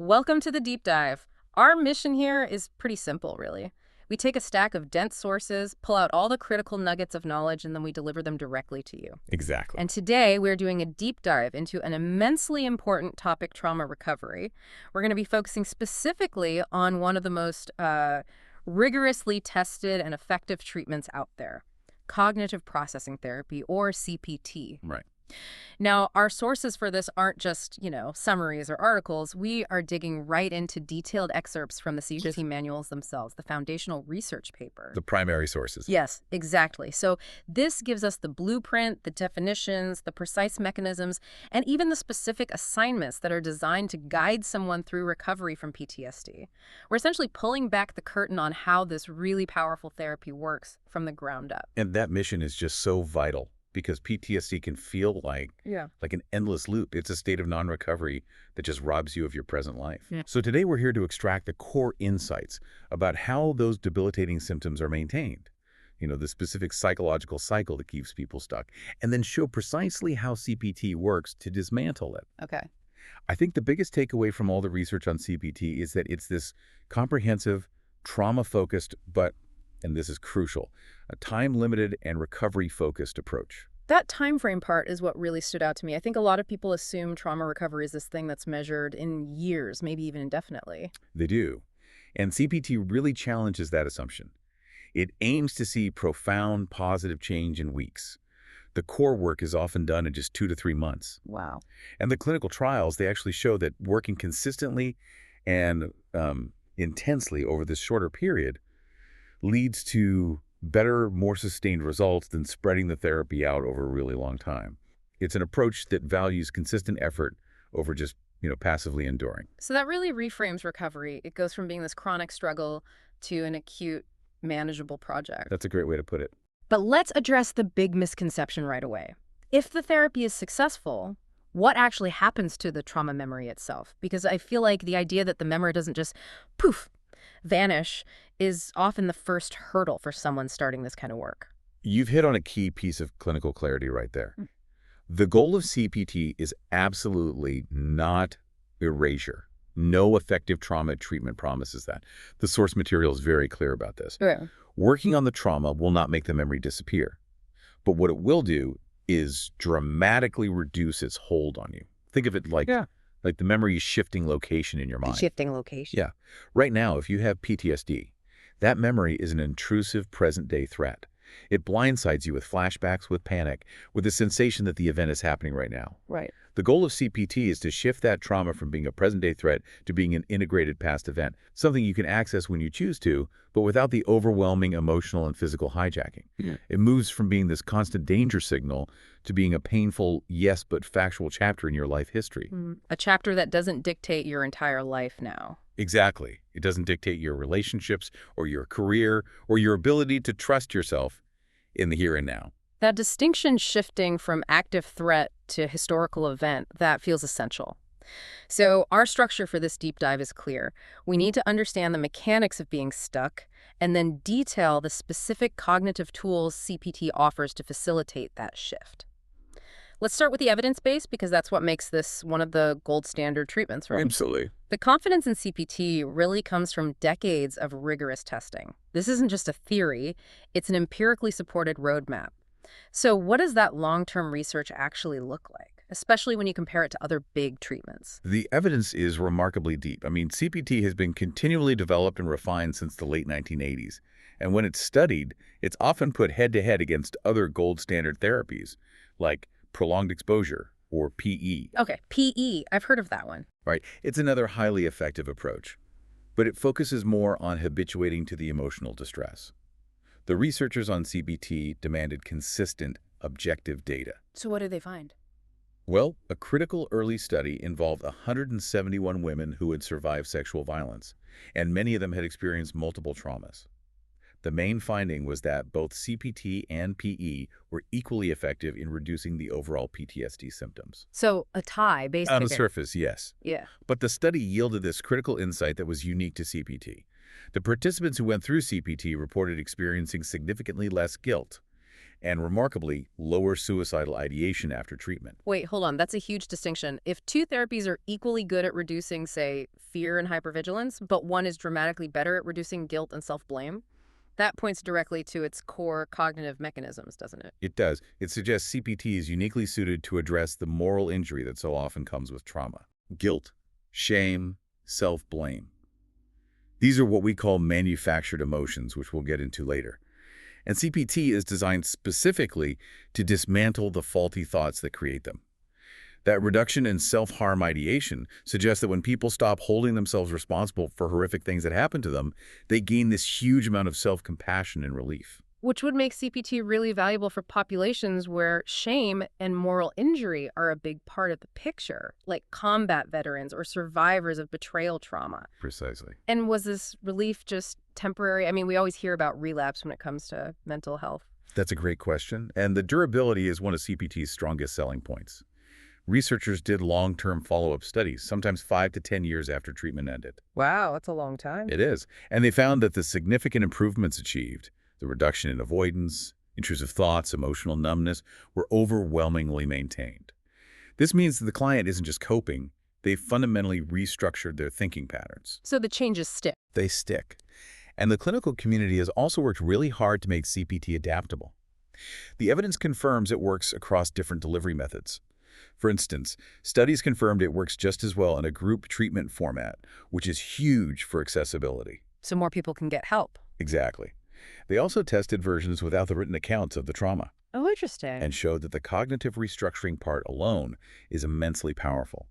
Welcome to the deep dive. Our mission here is pretty simple, really. We take a stack of dense sources, pull out all the critical nuggets of knowledge, and then we deliver them directly to you. Exactly. And today, we're doing a deep dive into an immensely important topic, trauma recovery. We're going to be focusing specifically on one of the most rigorously tested and effective treatments out there, cognitive processing therapy, or CPT. Right. Now, our sources for this aren't just, summaries or articles. We are digging right into detailed excerpts from the CPT manuals themselves, the foundational research paper. The primary sources. Yes, exactly. So this gives us the blueprint, the definitions, the precise mechanisms, and even the specific assignments that are designed to guide someone through recovery from PTSD. We're essentially pulling back the curtain on how this really powerful therapy works from the ground up. And that mission is just so vital because PTSD can feel like an endless loop. It's a state of non-recovery that just robs you of your present life. Yeah. So today we're here to extract the core insights about how those debilitating symptoms are maintained, the specific psychological cycle that keeps people stuck, and then show precisely how CPT works to dismantle it. Okay. I think the biggest takeaway from all the research on CPT is that it's this comprehensive, trauma-focused, but, and this is crucial, a time-limited and recovery-focused approach. That time frame part is what really stood out to me. I think a lot of people assume trauma recovery is this thing that's measured in years, maybe even indefinitely. They do. And CPT really challenges that assumption. It aims to see profound positive change in weeks. The core work is often done in just 2 to 3 months. Wow. And the clinical trials, they actually show that working consistently and intensely over this shorter period leads to better, more sustained results than spreading the therapy out over a really long time. It's an approach that values consistent effort over just, passively enduring. So that really reframes recovery. It goes from being this chronic struggle to an acute, manageable project. That's a great way to put it. But let's address the big misconception right away. If the therapy is successful, what actually happens to the trauma memory itself? Because I feel like the idea that the memory doesn't just poof, vanish is often the first hurdle for someone starting this kind of work. You've hit on a key piece of clinical clarity right there. The goal of CPT is absolutely not erasure. No effective trauma treatment promises that. The source material is very clear about this. Yeah. Working on the trauma will not make the memory disappear. But what it will do is dramatically reduce its hold on you. Think of it like the memory's shifting location in your mind. Shifting location. Yeah. Right now, if you have PTSD, that memory is an intrusive present-day threat. It blindsides you with flashbacks, with panic, with the sensation that the event is happening right now. Right. The goal of CPT is to shift that trauma from being a present-day threat to being an integrated past event, something you can access when you choose to, but without the overwhelming emotional and physical hijacking. Yeah. It moves from being this constant danger signal to being a painful, yes, but factual chapter in your life history. A chapter that doesn't dictate your entire life now. Exactly. It doesn't dictate your relationships or your career or your ability to trust yourself in the here and now. That distinction shifting from active threat to historical event, that feels essential. So our structure for this deep dive is clear. We need to understand the mechanics of being stuck and then detail the specific cognitive tools CPT offers to facilitate that shift. Let's start with the evidence base because that's what makes this one of the gold standard treatments, right? Absolutely. The confidence in CPT really comes from decades of rigorous testing. This isn't just a theory, it's an empirically supported roadmap. So what does that long-term research actually look like, especially when you compare it to other big treatments? The evidence is remarkably deep. CPT has been continually developed and refined since the late 1980s. And when it's studied, it's often put head-to-head against other gold standard therapies, like prolonged exposure, or PE. Okay, PE, I've heard of that one. Right. It's another highly effective approach, but it focuses more on habituating to the emotional distress. The researchers on CPT demanded consistent, objective data. So what did they find? Well, a critical early study involved 171 women who had survived sexual violence, and many of them had experienced multiple traumas. The main finding was that both CPT and PE were equally effective in reducing the overall PTSD symptoms. So a tie, basically. On the surface, yes. Yeah. But the study yielded this critical insight that was unique to CPT. The participants who went through CPT reported experiencing significantly less guilt, and remarkably, lower suicidal ideation after treatment. Wait, hold on. That's a huge distinction. If two therapies are equally good at reducing, say, fear and hypervigilance, but one is dramatically better at reducing guilt and self-blame, that points directly to its core cognitive mechanisms, doesn't it? It does. It suggests CPT is uniquely suited to address the moral injury that so often comes with trauma. Guilt, shame, self-blame. These are what we call manufactured emotions, which we'll get into later. And CPT is designed specifically to dismantle the faulty thoughts that create them. That reduction in self-harm ideation suggests that when people stop holding themselves responsible for horrific things that happen to them, they gain this huge amount of self-compassion and relief. Which would make CPT really valuable for populations where shame and moral injury are a big part of the picture, like combat veterans or survivors of betrayal trauma. Precisely. And was this relief just temporary? I mean, we always hear about relapse when it comes to mental health. That's a great question, and the durability is one of CPT's strongest selling points. Researchers did long-term follow-up studies, sometimes 5 to 10 years after treatment ended. Wow, that's a long time. It is. And they found that the significant improvements achieved, the reduction in avoidance, intrusive thoughts, emotional numbness, were overwhelmingly maintained. This means that the client isn't just coping, they've fundamentally restructured their thinking patterns. So the changes stick. They stick. And the clinical community has also worked really hard to make CPT adaptable. The evidence confirms it works across different delivery methods. For instance, studies confirmed it works just as well in a group treatment format, which is huge for accessibility. So more people can get help. Exactly. They also tested versions without the written accounts of the trauma Oh, interesting. and showed that the cognitive restructuring part alone is immensely powerful.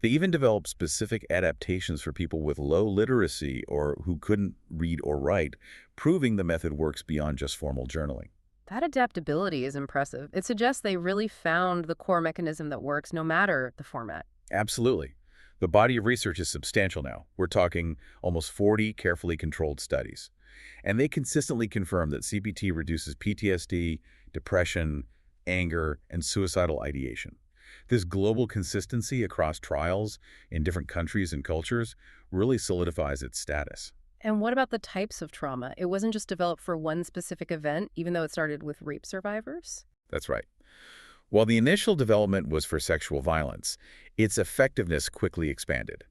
They even developed specific adaptations for people with low literacy or who couldn't read or write, proving the method works beyond just formal journaling. That adaptability is impressive. It suggests they really found the core mechanism that works no matter the format. Absolutely. The body of research is substantial now. We're talking almost 40 carefully controlled studies. And they consistently confirm that CPT reduces PTSD, depression, anger, and suicidal ideation. This global consistency across trials in different countries and cultures really solidifies its status. And what about the types of trauma? It wasn't just developed for one specific event, even though it started with rape survivors? That's right. While the initial development was for sexual violence, its effectiveness quickly expanded.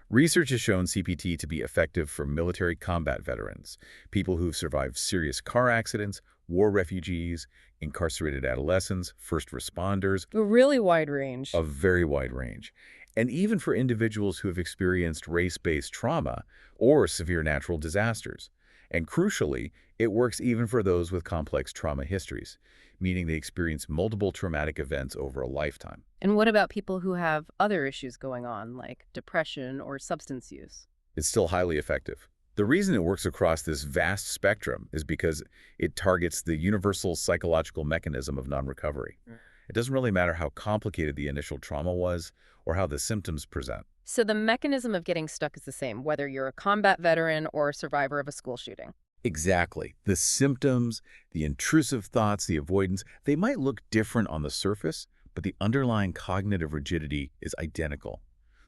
Research has shown CPT to be effective for military combat veterans, people who've survived serious car accidents, war refugees, incarcerated adolescents, first responders, A really wide range. a very wide range, and even for individuals who have experienced race-based trauma or severe natural disasters. And crucially, it works even for those with complex trauma histories, meaning they experience multiple traumatic events over a lifetime. And what about people who have other issues going on, like depression or substance use? It's still highly effective. The reason it works across this vast spectrum is because it targets the universal psychological mechanism of non-recovery. It doesn't really matter how complicated the initial trauma was or how the symptoms present. So the mechanism of getting stuck is the same, whether you're a combat veteran or a survivor of a school shooting. Exactly. The symptoms, the intrusive thoughts, the avoidance, they might look different on the surface, but the underlying cognitive rigidity is identical.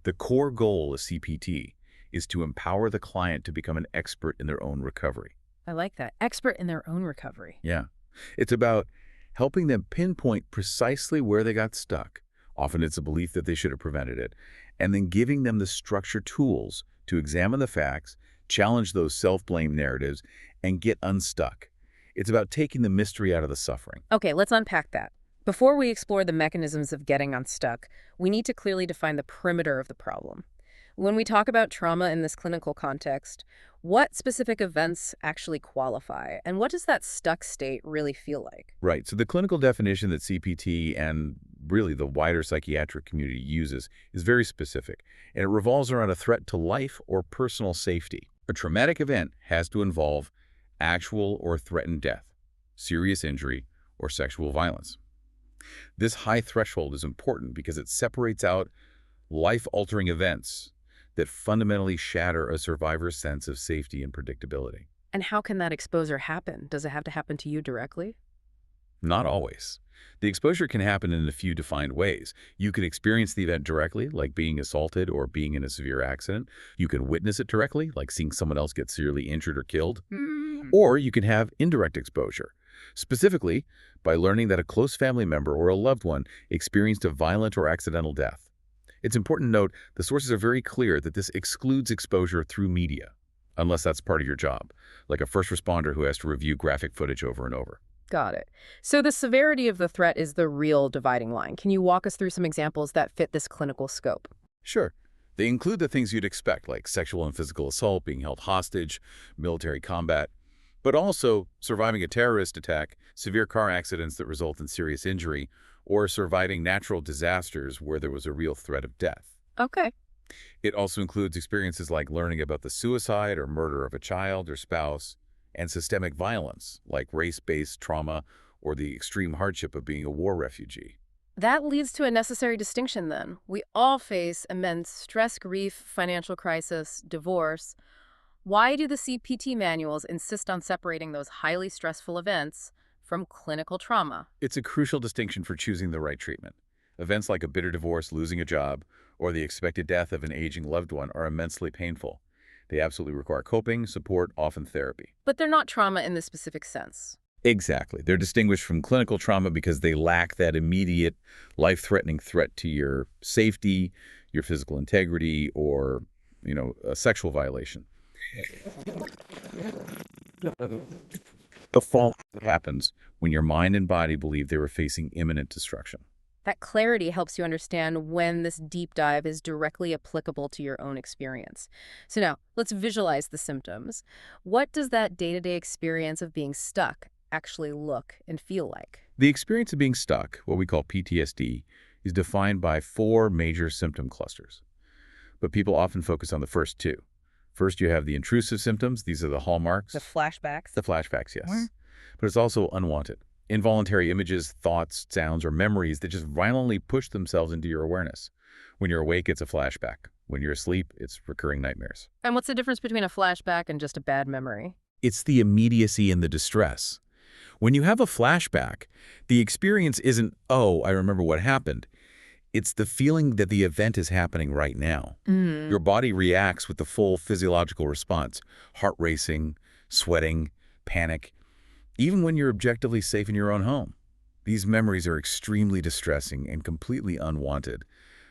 The core goal of CPT is to empower the client to become an expert in their own recovery. I like that. Expert in their own recovery. Yeah. It's about helping them pinpoint precisely where they got stuck. Often it's a belief that they should have prevented it, and then giving them the structured tools to examine the facts, challenge those self-blame narratives, and get unstuck. It's about taking the mystery out of the suffering. Okay, let's unpack that. Before we explore the mechanisms of getting unstuck, we need to clearly define the perimeter of the problem. When we talk about trauma in this clinical context, what specific events actually qualify, and what does that stuck state really feel like? Right. So the clinical definition that CPT and really the wider psychiatric community uses is very specific, and it revolves around a threat to life or personal safety. A traumatic event has to involve actual or threatened death, serious injury, or sexual violence. This high threshold is important because it separates out life-altering events that fundamentally shatter a survivor's sense of safety and predictability. And how can that exposure happen? Does it have to happen to you directly? Not always. The exposure can happen in a few defined ways. You can experience the event directly, like being assaulted or being in a severe accident. You can witness it directly, like seeing someone else get severely injured or killed. Or you can have indirect exposure, specifically by learning that a close family member or a loved one experienced a violent or accidental death. It's important to note the sources are very clear that this excludes exposure through media, unless that's part of your job, like a first responder who has to review graphic footage over and over. Got it. So the severity of the threat is the real dividing line. Can you walk us through some examples that fit this clinical scope? Sure. They include the things you'd expect, like sexual and physical assault, being held hostage, military combat, but also surviving a terrorist attack, severe car accidents that result in serious injury, or surviving natural disasters where there was a real threat of death. Okay. It also includes experiences like learning about the suicide or murder of a child or spouse, and systemic violence, like race-based trauma or the extreme hardship of being a war refugee. That leads to a necessary distinction then. We all face immense stress, grief, financial crisis, divorce. Why do the CPT manuals insist on separating those highly stressful events from clinical trauma? It's a crucial distinction for choosing the right treatment. Events like a bitter divorce, losing a job, or the expected death of an aging loved one are immensely painful. They absolutely require coping, support, often therapy. But they're not trauma in the specific sense. Exactly. They're distinguished from clinical trauma because they lack that immediate, life-threatening threat to your safety, your physical integrity, or, a sexual violation. The fall happens when your mind and body believe they were facing imminent destruction. That clarity helps you understand when this deep dive is directly applicable to your own experience. So now, let's visualize the symptoms. What does that day-to-day experience of being stuck actually look and feel like? The experience of being stuck, what we call PTSD, is defined by 4 major symptom clusters. But people often focus on the first 2. First, you have the intrusive symptoms. These are the hallmarks. The flashbacks? The flashbacks, yes. But it's also unwanted. Involuntary images, thoughts, sounds, or memories that just violently push themselves into your awareness. When you're awake, it's a flashback. When you're asleep, it's recurring nightmares. And what's the difference between a flashback and just a bad memory? It's the immediacy and the distress. When you have a flashback, the experience isn't, oh, I remember what happened. It's the feeling that the event is happening right now. Your body reacts with the full physiological response, heart racing, sweating, panic, even when you're objectively safe in your own home. These memories are extremely distressing and completely unwanted.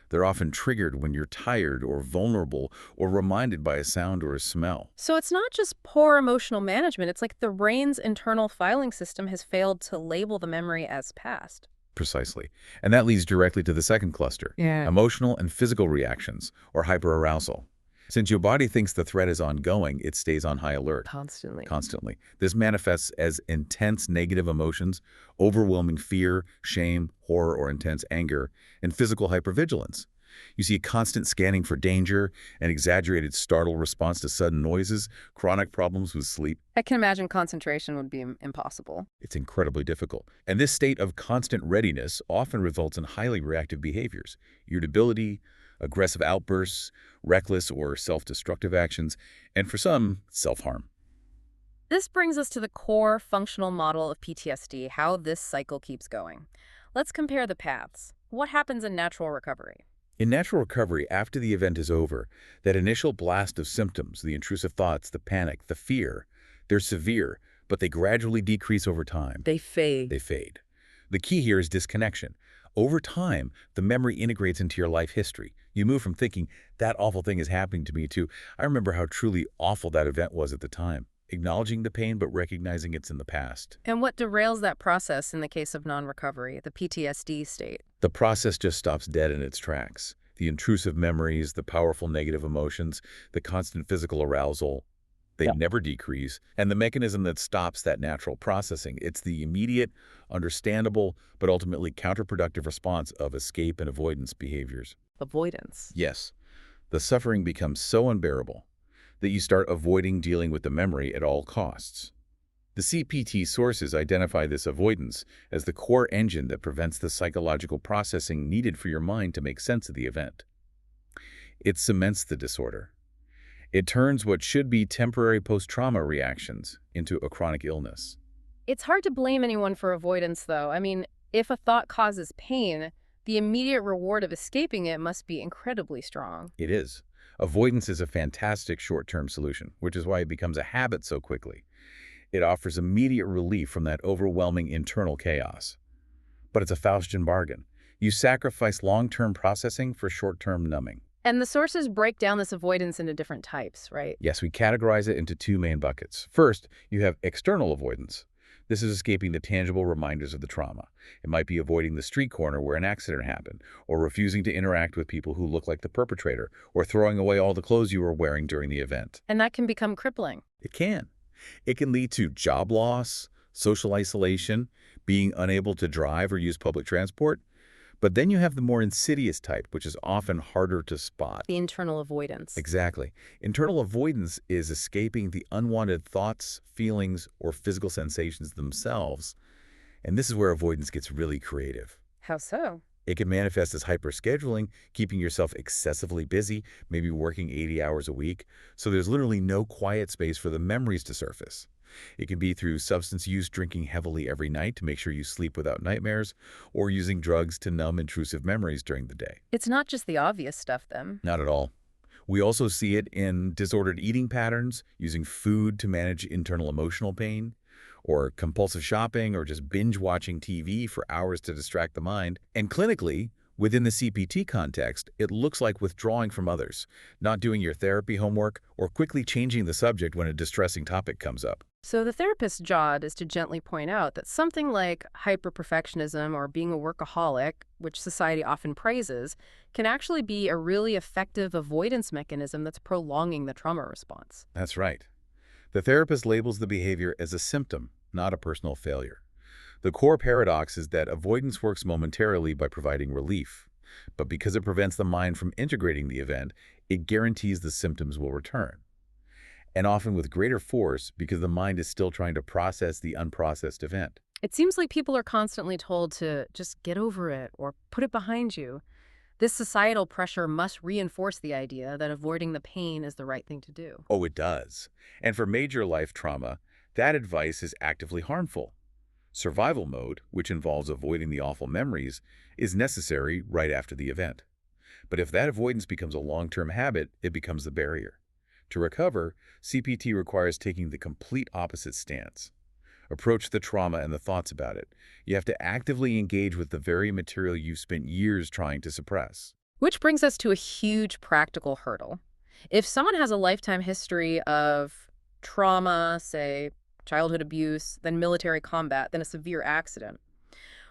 They're often triggered when you're tired or vulnerable or reminded by a sound or a smell. So it's not just poor emotional management. It's like the brain's internal filing system has failed to label the memory as past. Precisely. And that leads directly to the second cluster, emotional and physical reactions, or hyperarousal. Since your body thinks the threat is ongoing, it stays on high alert. Constantly. This manifests as intense negative emotions, overwhelming fear, shame, horror, or intense anger, and physical hypervigilance. You see a constant scanning for danger, an exaggerated startle response to sudden noises, chronic problems with sleep. I can imagine concentration would be impossible. It's incredibly difficult. And this state of constant readiness often results in highly reactive behaviors, irritability, aggressive outbursts, reckless or self-destructive actions, and for some, self-harm. This brings us to the core functional model of PTSD, how this cycle keeps going. Let's compare the paths. What happens in natural recovery? In natural recovery, after the event is over, that initial blast of symptoms, the intrusive thoughts, the panic, the fear, they're severe, but they gradually decrease over time. They fade. They fade. The key here is disconnection. Over time, the memory integrates into your life history. You move from thinking, that awful thing is happening to me, to, I remember how truly awful that event was at the time. Acknowledging the pain, but recognizing it's in the past. And what derails that process in the case of non-recovery, the PTSD state? The process just stops dead in its tracks. The intrusive memories, the powerful negative emotions, the constant physical arousal, they never decrease. And the mechanism that stops that natural processing, it's the immediate, understandable, but ultimately counterproductive response of escape and avoidance behaviors. Avoidance. Yes. The suffering becomes so unbearable that you start avoiding dealing with the memory at all costs. The CPT sources identify this avoidance as the core engine that prevents the psychological processing needed for your mind to make sense of the event. It cements the disorder. It turns what should be temporary post-trauma reactions into a chronic illness. It's hard to blame anyone for avoidance, though. I mean, if a thought causes pain, the immediate reward of escaping it must be incredibly strong. It is. Avoidance is a fantastic short-term solution, which is why it becomes a habit so quickly. It offers immediate relief from that overwhelming internal chaos. But it's a Faustian bargain. You sacrifice long-term processing for short-term numbing. And the sources break down this avoidance into different types, right? Yes, we categorize it into two main buckets. First, you have external avoidance. This is escaping the tangible reminders of the trauma. It might be avoiding the street corner where an accident happened, or refusing to interact with people who look like the perpetrator, or throwing away all the clothes you were wearing during the event. And that can become crippling. It can. It can lead to job loss, social isolation, being unable to drive or use public transport. But then you have the more insidious type, which is often harder to spot. The internal avoidance. Exactly. Internal avoidance is escaping the unwanted thoughts, feelings, or physical sensations themselves. And this is where avoidance gets really creative. How so? It can manifest as hyperscheduling, keeping yourself excessively busy, maybe working 80 hours a week, so there's literally no quiet space for the memories to surface. It can be through substance use, drinking heavily every night to make sure you sleep without nightmares, or using drugs to numb intrusive memories during the day. It's not just the obvious stuff, then. Not at all. We also see it in disordered eating patterns, using food to manage internal emotional pain, or compulsive shopping, or just binge-watching TV for hours to distract the mind. And clinically, within the CPT context, it looks like withdrawing from others, not doing your therapy homework, or quickly changing the subject when a distressing topic comes up. So the therapist's job is to gently point out that something like hyperperfectionism or being a workaholic, which society often praises, can actually be a really effective avoidance mechanism that's prolonging the trauma response. That's right. The therapist labels the behavior as a symptom, not a personal failure. The core paradox is that avoidance works momentarily by providing relief, but because it prevents the mind from integrating the event, it guarantees the symptoms will return. And often with greater force because the mind is still trying to process the unprocessed event. It seems like people are constantly told to just get over it or put it behind you. This societal pressure must reinforce the idea that avoiding the pain is the right thing to do. Oh, it does. And for major life trauma, that advice is actively harmful. Survival mode, which involves avoiding the awful memories, is necessary right after the event. But if that avoidance becomes a long-term habit, it becomes the barrier. To recover, CPT requires taking the complete opposite stance. Approach the trauma and the thoughts about it. You have to actively engage with the very material you've spent years trying to suppress. Which brings us to a huge practical hurdle. If someone has a lifetime history of trauma, say childhood abuse, then military combat, then a severe accident,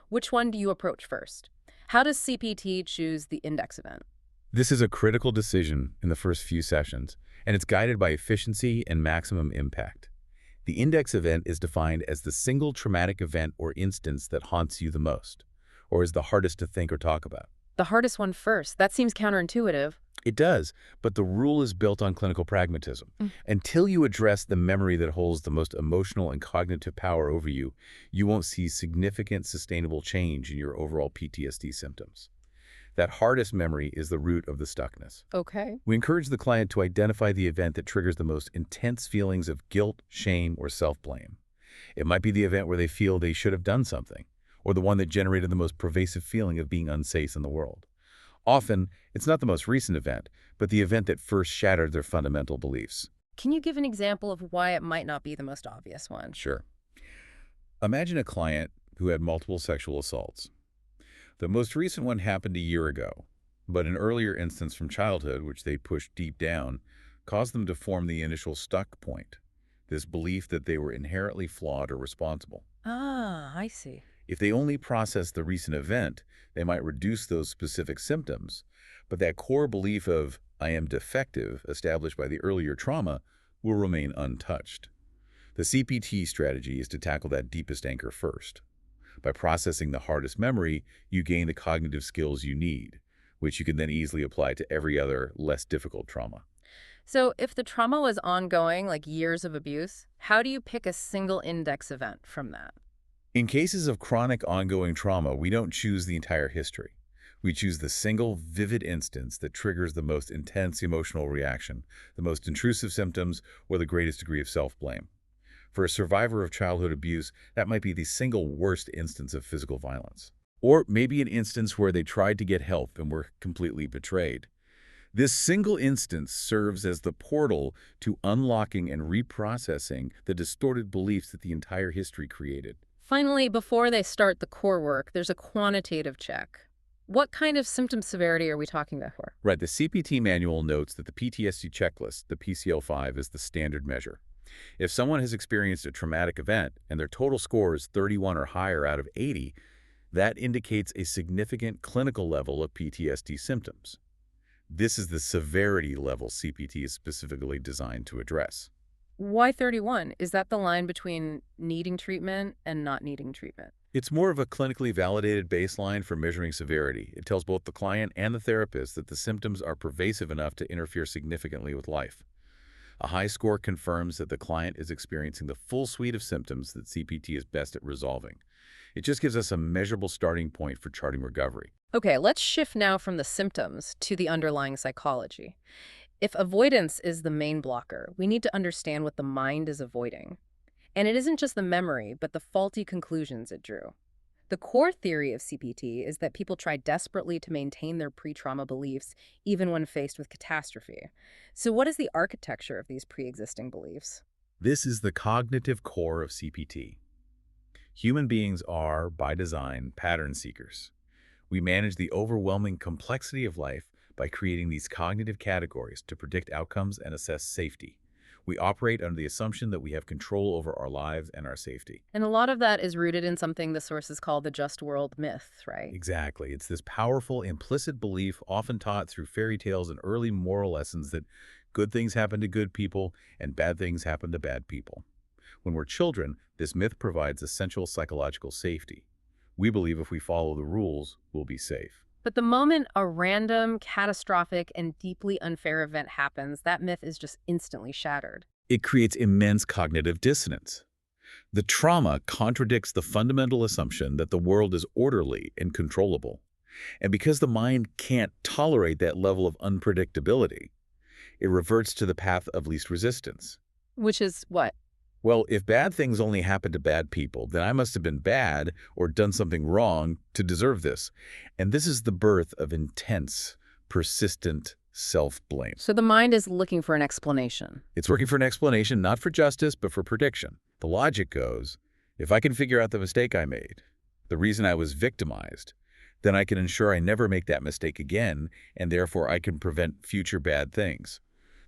which one do you approach first? How does CPT choose the index event? This is a critical decision in the first few sessions, and it's guided by efficiency and maximum impact. The index event is defined as the single traumatic event or instance that haunts you the most, or is the hardest to think or talk about. The hardest one first. That seems counterintuitive. It does, but the rule is built on clinical pragmatism. Until you address the memory that holds the most emotional and cognitive power over you, you won't see significant sustainable change in your overall PTSD symptoms. That hardest memory is the root of the stuckness. Okay. We encourage the client to identify the event that triggers the most intense feelings of guilt, shame, or self-blame. It might be the event where they feel they should have done something, or the one that generated the most pervasive feeling of being unsafe in the world. Often, it's not the most recent event, but the event that first shattered their fundamental beliefs. Can you give an example of why it might not be the most obvious one? Sure. Imagine a client who had multiple sexual assaults. The most recent one happened a year ago, but an earlier instance from childhood, which they pushed deep down, caused them to form the initial stuck point, this belief that they were inherently flawed or responsible. Ah, I see. If they only process the recent event, they might reduce those specific symptoms, but that core belief of, I am defective, established by the earlier trauma, will remain untouched. The CPT strategy is to tackle that deepest anchor first. By processing the hardest memory, you gain the cognitive skills you need, which you can then easily apply to every other, less difficult trauma. So if the trauma was ongoing, like years of abuse, how do you pick a single index event from that? In cases of chronic ongoing trauma, we don't choose the entire history. We choose the single, vivid instance that triggers the most intense emotional reaction, the most intrusive symptoms, or the greatest degree of self-blame. For a survivor of childhood abuse, that might be the single worst instance of physical violence. Or maybe an instance where they tried to get help and were completely betrayed. This single instance serves as the portal to unlocking and reprocessing the distorted beliefs that the entire history created. Finally, before they start the core work, there's a quantitative check. What kind of symptom severity are we talking about here? Right, the CPT manual notes that the PTSD checklist, the PCL-5, is the standard measure. If someone has experienced a traumatic event and their total score is 31 or higher out of 80, that indicates a significant clinical level of PTSD symptoms. This is the severity level CPT is specifically designed to address. Why 31? Is that the line between needing treatment and not needing treatment? It's more of a clinically validated baseline for measuring severity. It tells both the client and the therapist that the symptoms are pervasive enough to interfere significantly with life. A high score confirms that the client is experiencing the full suite of symptoms that CPT is best at resolving. It just gives us a measurable starting point for charting recovery. Okay, let's shift now from the symptoms to the underlying psychology. If avoidance is the main blocker, we need to understand what the mind is avoiding. And it isn't just the memory, but the faulty conclusions it drew. The core theory of CPT is that people try desperately to maintain their pre-trauma beliefs, even when faced with catastrophe. So what is the architecture of these pre-existing beliefs? This is the cognitive core of CPT. Human beings are, by design, pattern seekers. We manage the overwhelming complexity of life by creating these cognitive categories to predict outcomes and assess safety. We operate under the assumption that we have control over our lives and our safety. And a lot of that is rooted in something the sources call the just world myth, right? Exactly. It's this powerful, implicit belief often taught through fairy tales and early moral lessons that good things happen to good people and bad things happen to bad people. When we're children, this myth provides essential psychological safety. We believe if we follow the rules, we'll be safe. But the moment a random, catastrophic, and deeply unfair event happens, that myth is just instantly shattered. It creates immense cognitive dissonance. The trauma contradicts the fundamental assumption that the world is orderly and controllable. And because the mind can't tolerate that level of unpredictability, it reverts to the path of least resistance. Which is what? Well, if bad things only happen to bad people, then I must have been bad or done something wrong to deserve this. And this is the birth of intense, persistent self-blame. So the mind is looking for an explanation. It's working for an explanation, not for justice, but for prediction. The logic goes, if I can figure out the mistake I made, the reason I was victimized, then I can ensure I never make that mistake again, and therefore I can prevent future bad things.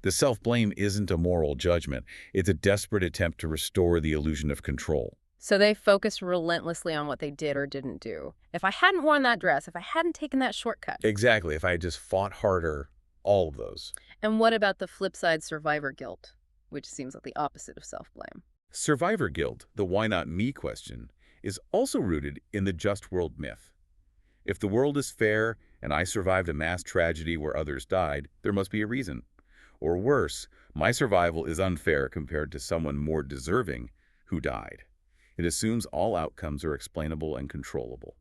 The self-blame isn't a moral judgment. It's a desperate attempt to restore the illusion of control. So they focus relentlessly on what they did or didn't do. If I hadn't worn that dress, if I hadn't taken that shortcut. Exactly. If I had just fought harder, all of those. And what about the flip side, survivor guilt, which seems like the opposite of self-blame? Survivor guilt, the why not me question, is also rooted in the just world myth. If the world is fair and I survived a mass tragedy where others died, there must be a reason. Or worse, my survival is unfair compared to someone more deserving who died. It assumes all outcomes are explainable and controllable.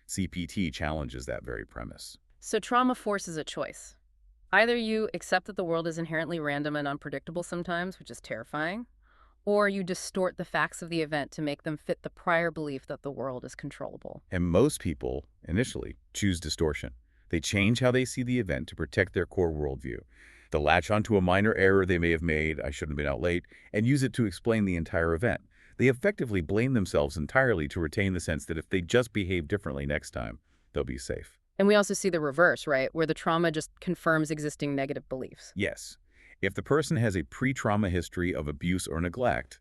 CPT challenges that very premise. So trauma forces a choice. Either you accept that the world is inherently random and unpredictable sometimes, which is terrifying, or you distort the facts of the event to make them fit the prior belief that the world is controllable. And most people, initially, choose distortion. They change how they see the event to protect their core worldview. They'll latch onto a minor error they may have made, I shouldn't have been out late, and use it to explain the entire event. They effectively blame themselves entirely to retain the sense that if they just behave differently next time, they'll be safe. And we also see the reverse, right? Where the trauma just confirms existing negative beliefs. Yes. If the person has a pre-trauma history of abuse or neglect,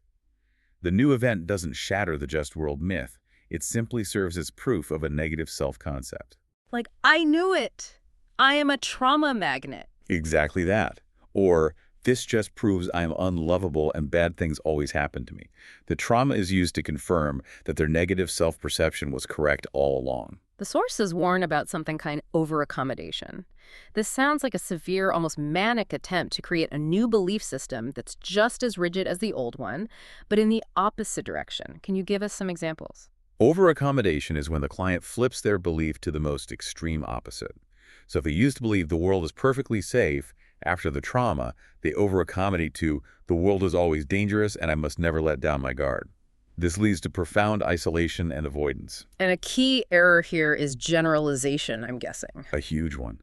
the new event doesn't shatter the just world myth. It simply serves as proof of a negative self-concept. Like, I knew it. I am a trauma magnet. Exactly that. Or, this just proves I am unlovable and bad things always happen to me. The trauma is used to confirm that their negative self-perception was correct all along. The sources warn about something kind of over-accommodation. This sounds like a severe, almost manic attempt to create a new belief system that's just as rigid as the old one, but in the opposite direction. Can you give us some examples? Over-accommodation is when the client flips their belief to the most extreme opposite. So if they used to believe the world is perfectly safe, after the trauma, they over-accommodate to the world is always dangerous and I must never let down my guard. This leads to profound isolation and avoidance. And a key error here is generalization, I'm guessing. A huge one.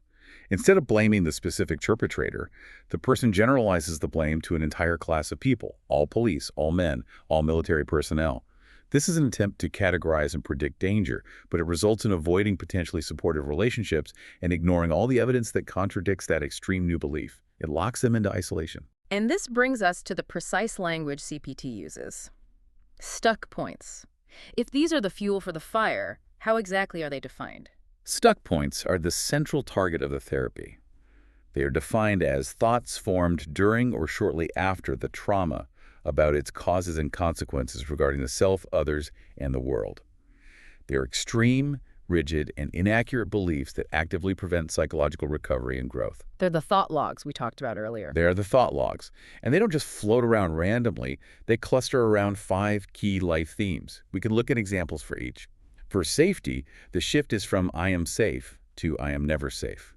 Instead of blaming the specific perpetrator, the person generalizes the blame to an entire class of people, all police, all men, all military personnel. This is an attempt to categorize and predict danger, but it results in avoiding potentially supportive relationships and ignoring all the evidence that contradicts that extreme new belief. It locks them into isolation. And this brings us to the precise language CPT uses. Stuck points. If these are the fuel for the fire, how exactly are they defined? Stuck points are the central target of the therapy. They are defined as thoughts formed during or shortly after the trauma about its causes and consequences regarding the self, others, and the world. They are extreme, rigid, and inaccurate beliefs that actively prevent psychological recovery and growth. They're the thought logs we talked about earlier. They are the thought logs, and they don't just float around randomly. They cluster around 5 key life themes. We can look at examples for each. For safety, the shift is from I am safe to I am never safe.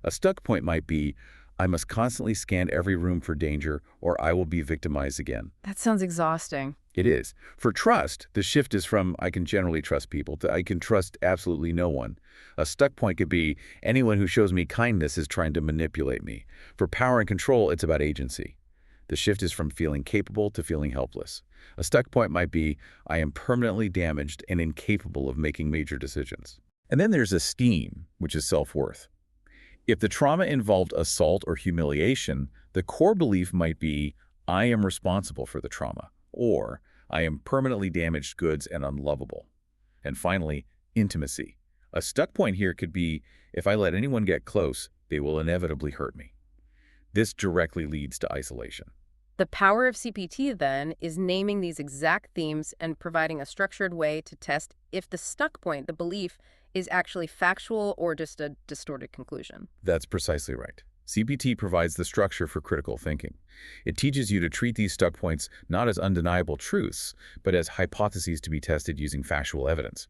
A stuck point might be, I must constantly scan every room for danger or I will be victimized again. That sounds exhausting. It is. For trust, the shift is from I can generally trust people to I can trust absolutely no one. A stuck point could be anyone who shows me kindness is trying to manipulate me. For power and control, it's about agency. The shift is from feeling capable to feeling helpless. A stuck point might be I am permanently damaged and incapable of making major decisions. And then there's esteem, which is self-worth. If the trauma involved assault or humiliation, the core belief might be, I am responsible for the trauma, or I am permanently damaged goods and unlovable. And finally, intimacy. A stuck point here could be, if I let anyone get close, they will inevitably hurt me. This directly leads to isolation. The power of CPT, then, is naming these exact themes and providing a structured way to test if the stuck point, the belief, is actually factual or just a distorted conclusion. That's precisely right. CPT provides the structure for critical thinking. It teaches you to treat these stuck points not as undeniable truths, but as hypotheses to be tested using factual evidence.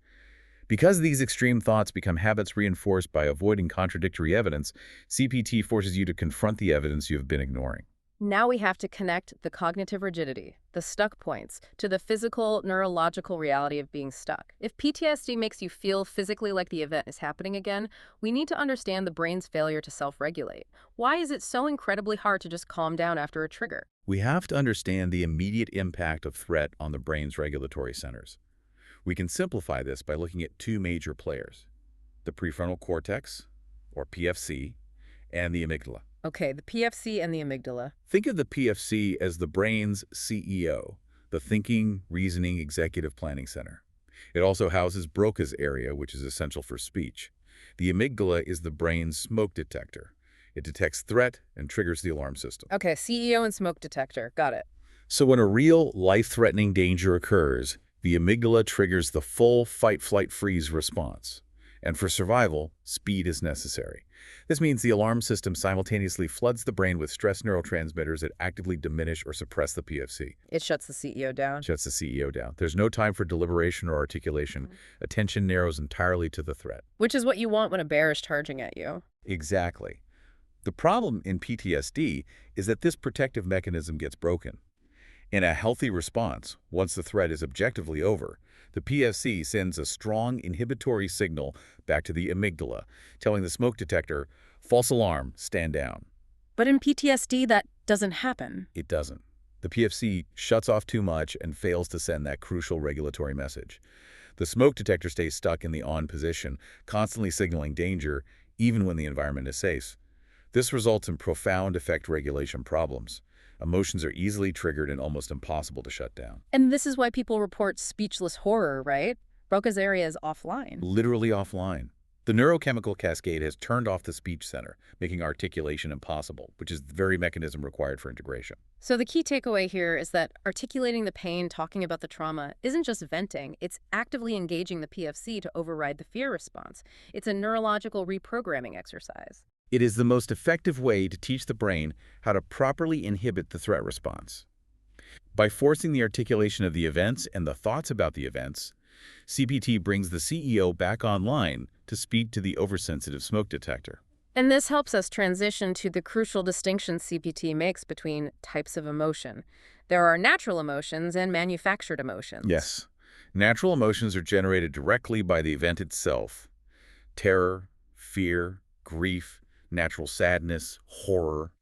Because these extreme thoughts become habits reinforced by avoiding contradictory evidence, CPT forces you to confront the evidence you have been ignoring. Now we have to connect the cognitive rigidity, the stuck points, to the physical, neurological reality of being stuck. If PTSD makes you feel physically like the event is happening again, we need to understand the brain's failure to self-regulate. Why is it so incredibly hard to just calm down after a trigger? We have to understand the immediate impact of threat on the brain's regulatory centers. We can simplify this by looking at 2 major players, the prefrontal cortex, or PFC, and the amygdala. Okay, the PFC and the amygdala. Think of the PFC as the brain's CEO, the thinking, reasoning, executive planning center. It also houses Broca's area, which is essential for speech. The amygdala is the brain's smoke detector. It detects threat and triggers the alarm system. Okay, CEO and smoke detector. Got it. So when a real, life-threatening danger occurs, the amygdala triggers the full fight-flight-freeze response. And for survival, speed is necessary. This means the alarm system simultaneously floods the brain with stress neurotransmitters that actively diminish or suppress the PFC. It shuts the CEO down. Shuts the CEO down. There's no time for deliberation or articulation. Attention narrows entirely to the threat. Which is what you want when a bear is charging at you. Exactly. The problem in PTSD is that this protective mechanism gets broken. In a healthy response, once the threat is objectively over, the PFC sends a strong inhibitory signal back to the amygdala, telling the smoke detector, false alarm, stand down. But in PTSD, that doesn't happen. It doesn't. The PFC shuts off too much and fails to send that crucial regulatory message. The smoke detector stays stuck in the on position, constantly signaling danger, even when the environment is safe. This results in profound affect regulation problems. Emotions are easily triggered and almost impossible to shut down. And this is why people report speechless horror, right? Broca's area is offline. Literally offline. The neurochemical cascade has turned off the speech center, making articulation impossible, which is the very mechanism required for integration. So the key takeaway here is that articulating the pain, talking about the trauma, isn't just venting. It's actively engaging the PFC to override the fear response. It's a neurological reprogramming exercise. It is the most effective way to teach the brain how to properly inhibit the threat response. By forcing the articulation of the events and the thoughts about the events, CPT brings the CEO back online to speak to the oversensitive smoke detector. And this helps us transition to the crucial distinction CPT makes between types of emotion. There are natural emotions and manufactured emotions. Yes. Natural emotions are generated directly by the event itself. Terror, fear, grief, natural sadness, horror.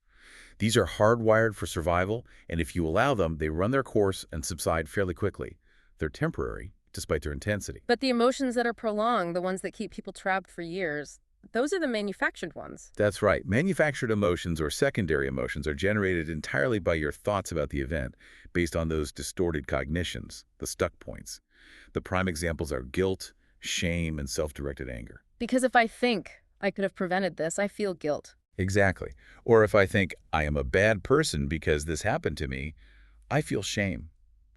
These are hardwired for survival, and if you allow them, they run their course and subside fairly quickly. They're temporary, despite their intensity. But the emotions that are prolonged, the ones that keep people trapped for years, those are the manufactured ones. That's right. Manufactured emotions or secondary emotions are generated entirely by your thoughts about the event, based on those distorted cognitions, the stuck points. The prime examples are guilt, shame, and self-directed anger. Because if I think I could have prevented this, I feel guilt. Exactly. Or if I think I am a bad person because this happened to me, I feel shame.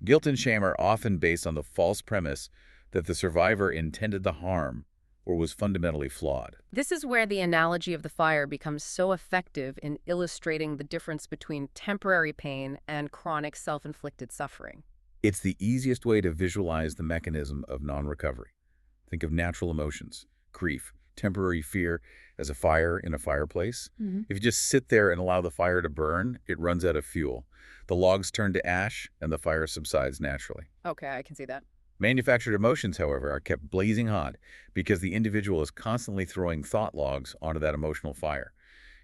Guilt and shame are often based on the false premise that the survivor intended the harm or was fundamentally flawed. This is where the analogy of the fire becomes so effective in illustrating the difference between temporary pain and chronic self-inflicted suffering. It's the easiest way to visualize the mechanism of non-recovery. Think of natural emotions, grief, temporary fear as a fire in a fireplace. If you just sit there and allow the fire to burn, it runs out of fuel. The logs turn to ash and the fire subsides naturally. Okay, I can see that. Manufactured emotions, however, are kept blazing hot because the individual is constantly throwing thought logs onto that emotional fire.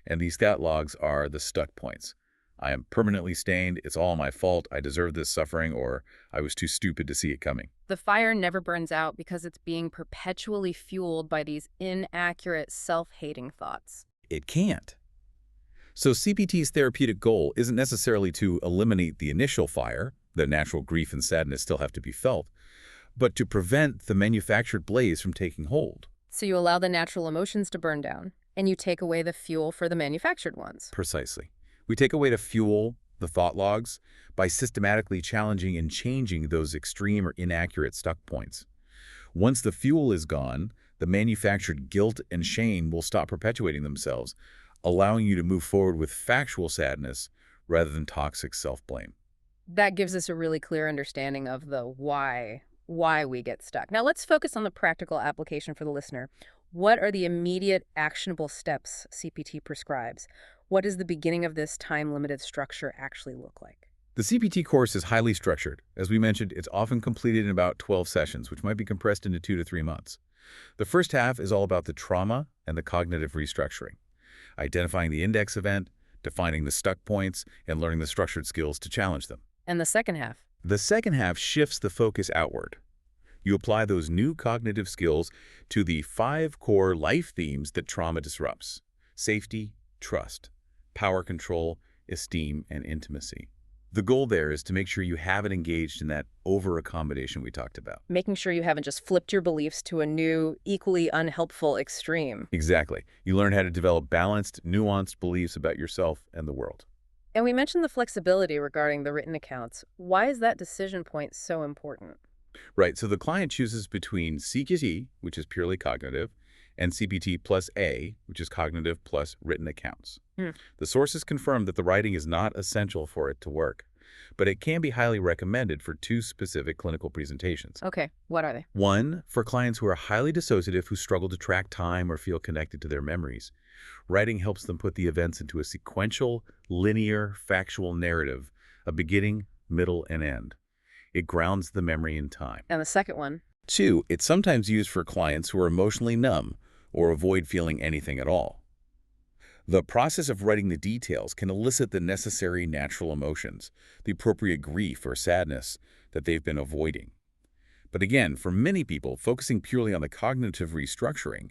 And these thought logs are the stuck points. I am permanently stained, it's all my fault, I deserve this suffering, or I was too stupid to see it coming. The fire never burns out because it's being perpetually fueled by these inaccurate, self-hating thoughts. It can't. So CPT's therapeutic goal isn't necessarily to eliminate the initial fire, the natural grief and sadness still have to be felt, but to prevent the manufactured blaze from taking hold. So you allow the natural emotions to burn down, and you take away the fuel for the manufactured ones. Precisely. We take away the fuel, the thought logs, by systematically challenging and changing those extreme or inaccurate stuck points. Once the fuel is gone, the manufactured guilt and shame will stop perpetuating themselves, allowing you to move forward with factual sadness rather than toxic self-blame. That gives us a really clear understanding of the why we get stuck. Now let's focus on the practical application for the listener. What are the immediate actionable steps CPT prescribes? What does the beginning of this time-limited structure actually look like? The CPT course is highly structured. As we mentioned, it's often completed in about 12 sessions, which might be compressed into 2 to 3 months. The first half is all about the trauma and the cognitive restructuring, identifying the index event, defining the stuck points, and learning the structured skills to challenge them. And the second half? The second half shifts the focus outward. You apply those new cognitive skills to the 5 core life themes that trauma disrupts: safety, trust, power control, esteem, and intimacy. The goal there is to make sure you haven't engaged in that over-accommodation we talked about. Making sure you haven't just flipped your beliefs to a new, equally unhelpful extreme. Exactly. You learn how to develop balanced, nuanced beliefs about yourself and the world. And we mentioned the flexibility regarding the written accounts. Why is that decision point so important? Right, so the client chooses between CPT, which is purely cognitive, and CPT plus A, which is cognitive plus written accounts. The sources confirm that the writing is not essential for it to work, but it can be highly recommended for 2 specific clinical presentations. Okay, what are they? One, for clients who are highly dissociative who struggle to track time or feel connected to their memories. Writing helps them put the events into a sequential, linear, factual narrative, a beginning, middle, and end. It grounds the memory in time. And the second one? 2, it's sometimes used for clients who are emotionally numb or avoid feeling anything at all. The process of writing the details can elicit the necessary natural emotions, the appropriate grief or sadness that they've been avoiding. But again, for many people, focusing purely on the cognitive restructuring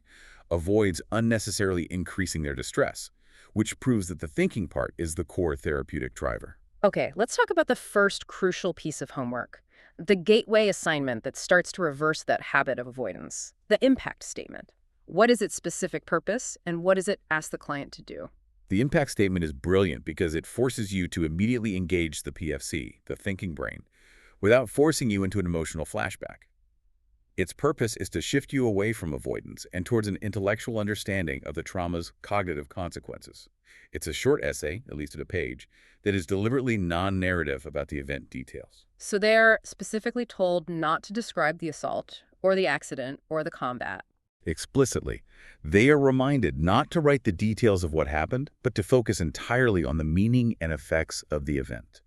avoids unnecessarily increasing their distress, which proves that the thinking part is the core therapeutic driver. Okay, let's talk about the first crucial piece of homework. The gateway assignment that starts to reverse that habit of avoidance. The impact statement. What is its specific purpose, and what does it ask the client to do? The impact statement is brilliant because it forces you to immediately engage the PFC, the thinking brain, without forcing you into an emotional flashback. Its purpose is to shift you away from avoidance and towards an intellectual understanding of the trauma's cognitive consequences. It's a short essay, at least at a page, that is deliberately non-narrative about the event details. So they're specifically told not to describe the assault, or the accident, or the combat. Explicitly, they are reminded not to write the details of what happened, but to focus entirely on the meaning and effects of the event.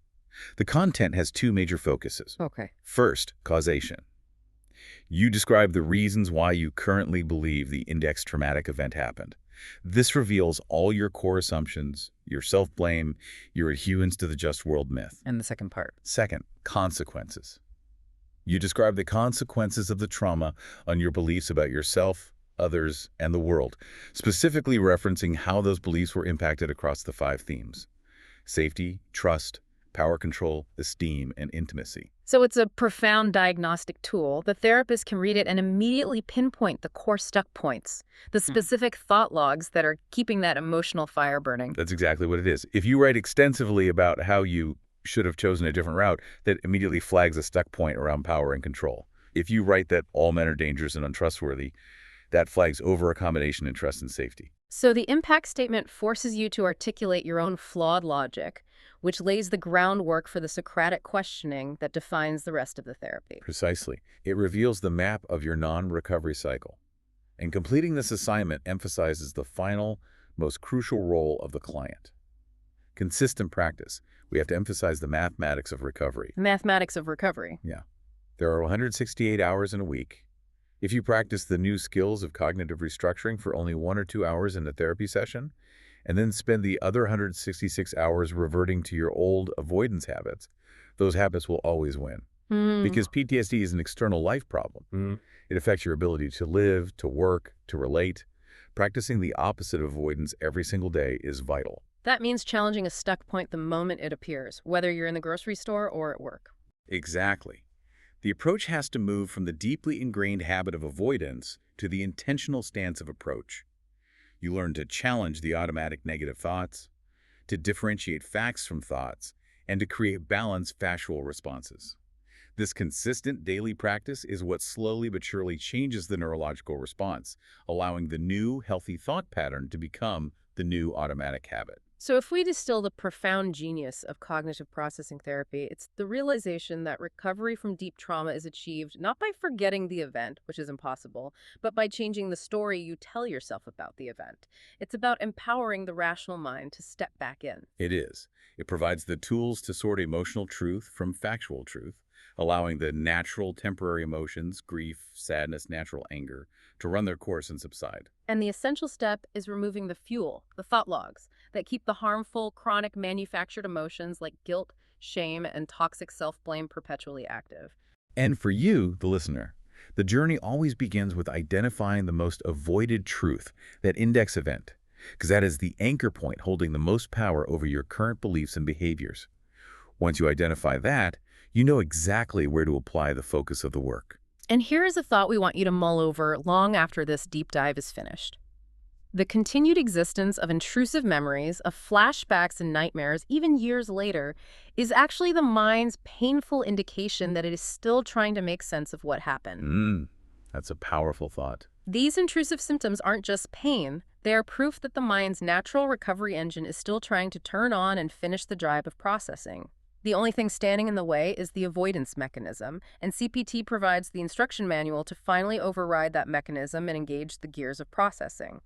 The content has 2 major focuses. Okay. First, causation. You describe the reasons why you currently believe the index traumatic event happened. This reveals all your core assumptions, your self-blame, your adherence to the just world myth. And the second part. Second, consequences. You describe the consequences of the trauma on your beliefs about yourself, others, and the world, specifically referencing how those beliefs were impacted across the 5 themes: safety, trust, power control, esteem, and intimacy. So it's a profound diagnostic tool. The therapist can read it and immediately pinpoint the core stuck points, the specific thought logs that are keeping that emotional fire burning. That's exactly what it is. If you write extensively about how you should have chosen a different route, that immediately flags a stuck point around power and control. If you write that all men are dangerous and untrustworthy, that flags over-accommodation and trust and safety. So the impact statement forces you to articulate your own flawed logic, which lays the groundwork for the Socratic questioning that defines the rest of the therapy. Precisely. It reveals the map of your non-recovery cycle. And completing this assignment emphasizes the final, most crucial role of the client. Consistent practice. We have to emphasize the mathematics of recovery. Mathematics of recovery. Yeah. There are 168 hours in a week. If you practice the new skills of cognitive restructuring for only 1 or 2 hours in a therapy session, and then spend the other 166 hours reverting to your old avoidance habits, those habits will always win. Because PTSD is an external life problem. It affects your ability to live, to work, to relate. Practicing the opposite of avoidance every single day is vital. That means challenging a stuck point the moment it appears, whether you're in the grocery store or at work. Exactly. The approach has to move from the deeply ingrained habit of avoidance to the intentional stance of approach. You learn to challenge the automatic negative thoughts, to differentiate facts from thoughts, and to create balanced factual responses. This consistent daily practice is what slowly but surely changes the neurological response, allowing the new, healthy thought pattern to become the new automatic habit. So if we distill the profound genius of cognitive processing therapy, it's the realization that recovery from deep trauma is achieved not by forgetting the event, which is impossible, but by changing the story you tell yourself about the event. It's about empowering the rational mind to step back in. It is. It provides the tools to sort emotional truth from factual truth, allowing the natural temporary emotions, grief, sadness, natural anger, to run their course and subside. And the essential step is removing the fuel, the thought logs, that keep the harmful, chronic manufactured emotions like guilt, shame, and toxic self-blame perpetually active. And for you, the listener, the journey always begins with identifying the most avoided truth, that index event, because that is the anchor point holding the most power over your current beliefs and behaviors. Once you identify that, you know exactly where to apply the focus of the work. And here is a thought we want you to mull over long after this deep dive is finished. The continued existence of intrusive memories, of flashbacks and nightmares, even years later, is actually the mind's painful indication that it is still trying to make sense of what happened. That's a powerful thought. These intrusive symptoms aren't just pain. They are proof that the mind's natural recovery engine is still trying to turn on and finish the drive of processing. The only thing standing in the way is the avoidance mechanism, and CPT provides the instruction manual to finally override that mechanism and engage the gears of processing.